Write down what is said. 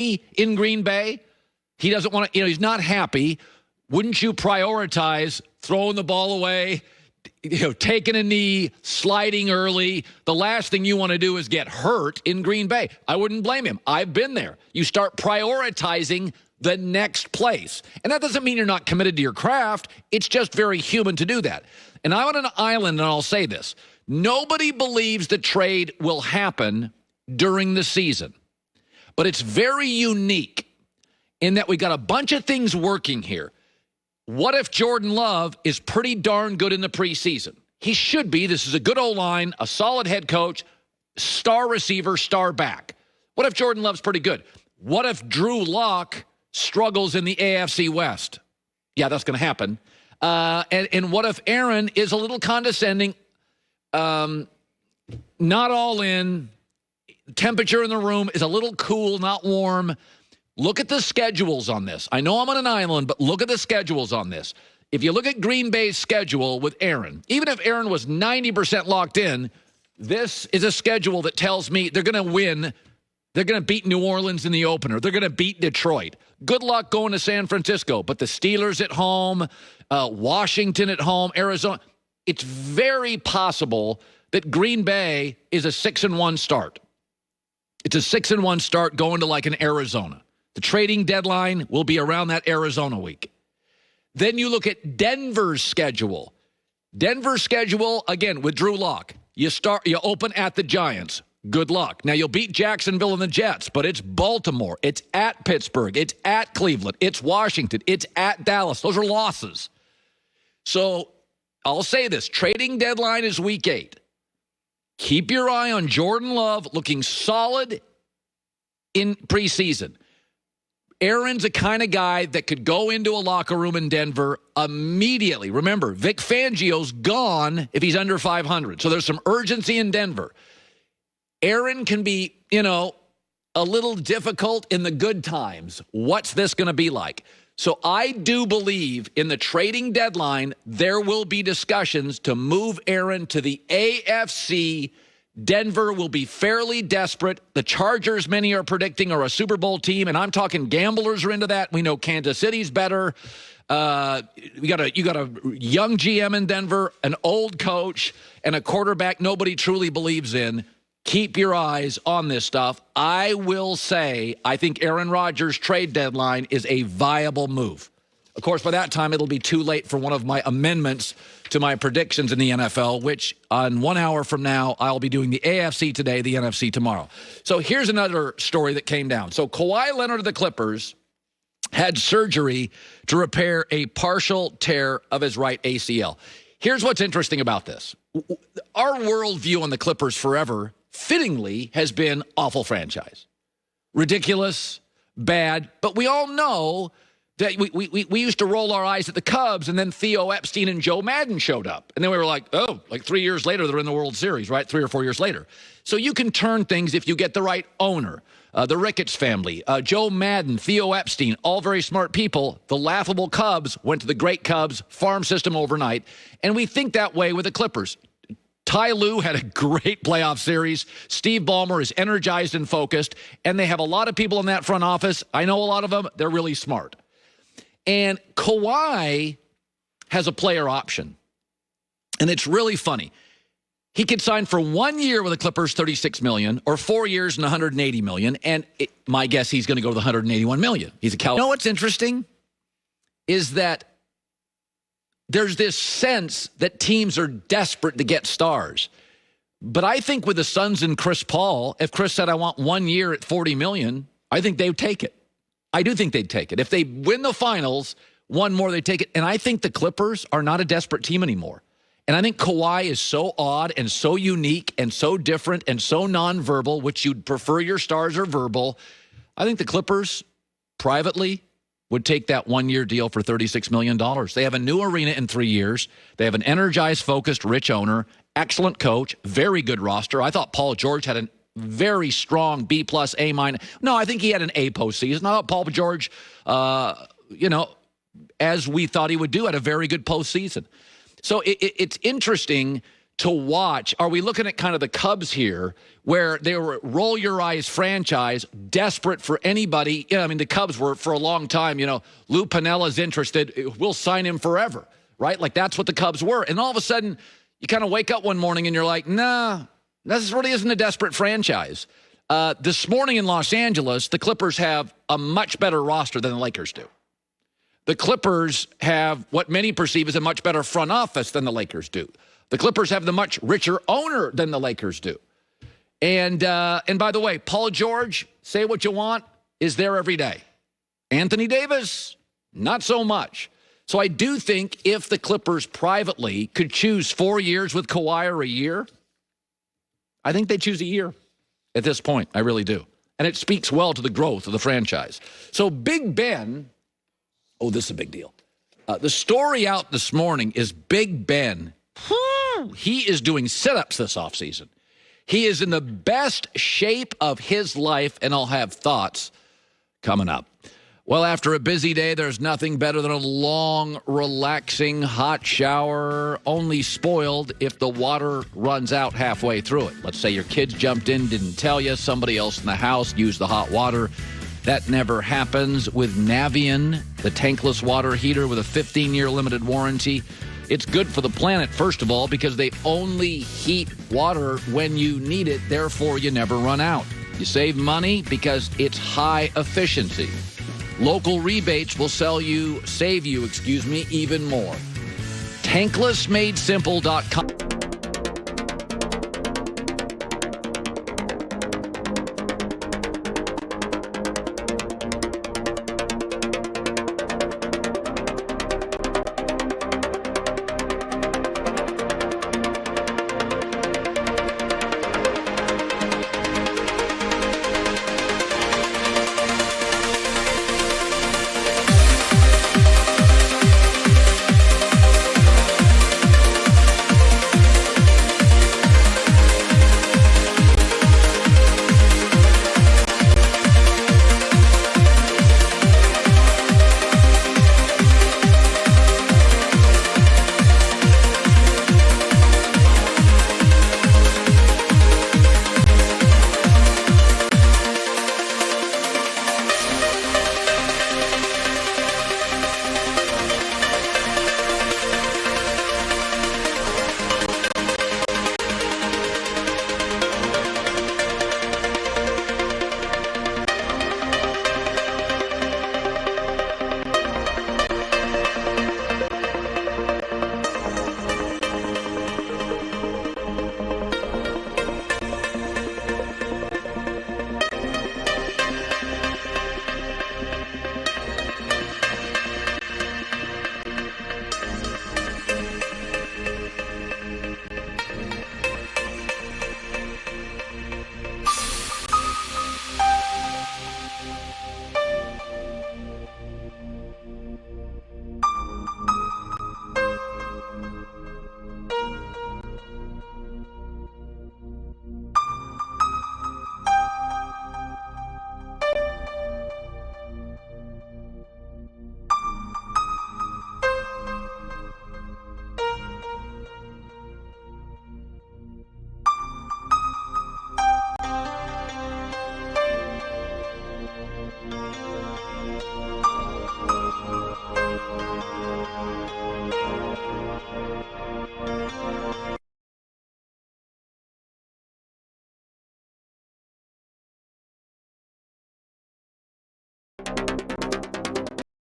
in Green Bay? He doesn't want to, he's not happy. Wouldn't you prioritize throwing the ball away, taking a knee, sliding early? The last thing you want to do is get hurt in Green Bay. I wouldn't blame him. I've been there. You start prioritizing the next place. And that doesn't mean you're not committed to your craft. It's just very human to do that. And I'm on an island, and I'll say this. Nobody believes the trade will happen during the season. But it's very unique in that we got a bunch of things working here. What if Jordan Love is pretty darn good in the preseason? He should be. This is a good O-line, a solid head coach, star receiver, star back. What if Jordan Love's pretty good? What if Drew Lock struggles in the AFC West? Yeah, that's going to happen. And what if Aaron is a little condescending, not all in, temperature in the room is a little cool, not warm? Look at the schedules on this. I know I'm on an island, but look at the schedules on this. If you look at Green Bay's schedule with Aaron, even if Aaron was 90% locked in, this is a schedule that tells me they're going to win. They're going to beat New Orleans in the opener. They're going to beat Detroit. Good luck going to San Francisco. But the Steelers at home, Washington at home, Arizona. It's very possible that Green Bay is a 6-1 start. It's a 6-1 start going to like an Arizona. The trading deadline will be around that Arizona week. Then you look at Denver's schedule. Denver's schedule, again, with Drew Lock. You open at the Giants. Good luck. Now, you'll beat Jacksonville and the Jets, but it's Baltimore. It's at Pittsburgh. It's at Cleveland. It's Washington. It's at Dallas. Those are losses. So I'll say this. Trading deadline is week 8. Keep your eye on Jordan Love looking solid in preseason. Aaron's a kind of guy that could go into a locker room in Denver immediately. Remember, Vic Fangio's gone if he's under 500. So there's some urgency in Denver. Aaron can be, a little difficult in the good times. What's this going to be like? So I do believe in the trading deadline, there will be discussions to move Aaron to the AFC. Denver will be fairly desperate. The Chargers, many are predicting, are a Super Bowl team, and I'm talking gamblers are into that. We know Kansas City's better. You got a young GM in Denver, an old coach, and a quarterback nobody truly believes in. Keep your eyes on this stuff. I will say I think Aaron Rodgers' trade deadline is a viable move. Of course, by that time, it'll be too late for one of my amendments to my predictions in the NFL, which on 1 hour from now, I'll be doing the AFC today, the NFC tomorrow. So here's another story that came down. So Kawhi Leonard of the Clippers had surgery to repair a partial tear of his right ACL. Here's what's interesting about this. Our worldview on the Clippers forever, fittingly, has been awful franchise. Ridiculous, bad, but we all know that we used to roll our eyes at the Cubs, and then Theo Epstein and Joe Madden showed up. And then we were like, oh, like 3 years later, they're in the World Series, right? 3 or 4 years later. So you can turn things if you get the right owner. The Ricketts family, Joe Madden, Theo Epstein, all very smart people. The laughable Cubs went to the great Cubs farm system overnight. And we think that way with the Clippers. Ty Lue had a great playoff series. Steve Ballmer is energized and focused. And they have a lot of people in that front office. I know a lot of them. They're really smart. And Kawhi has a player option. And it's really funny. He could sign for 1 year with the Clippers, $36 million, or 4 years and $180 million. And my guess, he's going to go to the $181 million. He's a Cal. You know what's interesting is that there's this sense that teams are desperate to get stars. But I think with the Suns and Chris Paul, if Chris said, I want 1 year at $40 million, I think they would take it. I do think they'd take it. If they win the finals, one more, they take it. And I think the Clippers are not a desperate team anymore. And I think Kawhi is so odd and so unique and so different and so nonverbal, which you'd prefer your stars are verbal. I think the Clippers privately would take that 1 year deal for $36 million. They have a new arena in 3 years. They have an energized, focused, rich owner, excellent coach, very good roster. I thought Paul George had a very strong B+, A-. No, I think he had an A postseason. I thought Paul George, as we thought he would do, had a very good postseason. So it's interesting to watch? Are we looking at kind of the Cubs here, where they were roll your eyes franchise, desperate for anybody? I mean, the Cubs were for a long time, Lou Piniella's interested. We'll sign him forever, right? Like, that's what the Cubs were. And all of a sudden, you kind of wake up one morning and you're like, nah, this really isn't a desperate franchise. This morning in Los Angeles, the Clippers have a much better roster than the Lakers do. The Clippers have what many perceive as a much better front office than the Lakers do. The Clippers have the much richer owner than the Lakers do. And by the way, Paul George, say what you want, is there every day. Anthony Davis, not so much. So I do think if the Clippers privately could choose 4 years with Kawhi or a year, I think they choose a year at this point. I really do. And it speaks well to the growth of the franchise. So Big Ben, this is a big deal. The story out this morning is Big Ben. He is doing sit-ups this offseason. He is in the best shape of his life, and I'll have thoughts coming up. Well, after a busy day, there's nothing better than a long, relaxing, hot shower, only spoiled if the water runs out halfway through it. Let's say your kids jumped in, didn't tell you, somebody else in the house used the hot water. That never happens with Navien, the tankless water heater with a 15-year limited warranty. It's good for the planet, first of all, because they only heat water when you need it. Therefore, you never run out. You save money because it's high efficiency. Local rebates will save you even more. Tanklessmadesimple.com.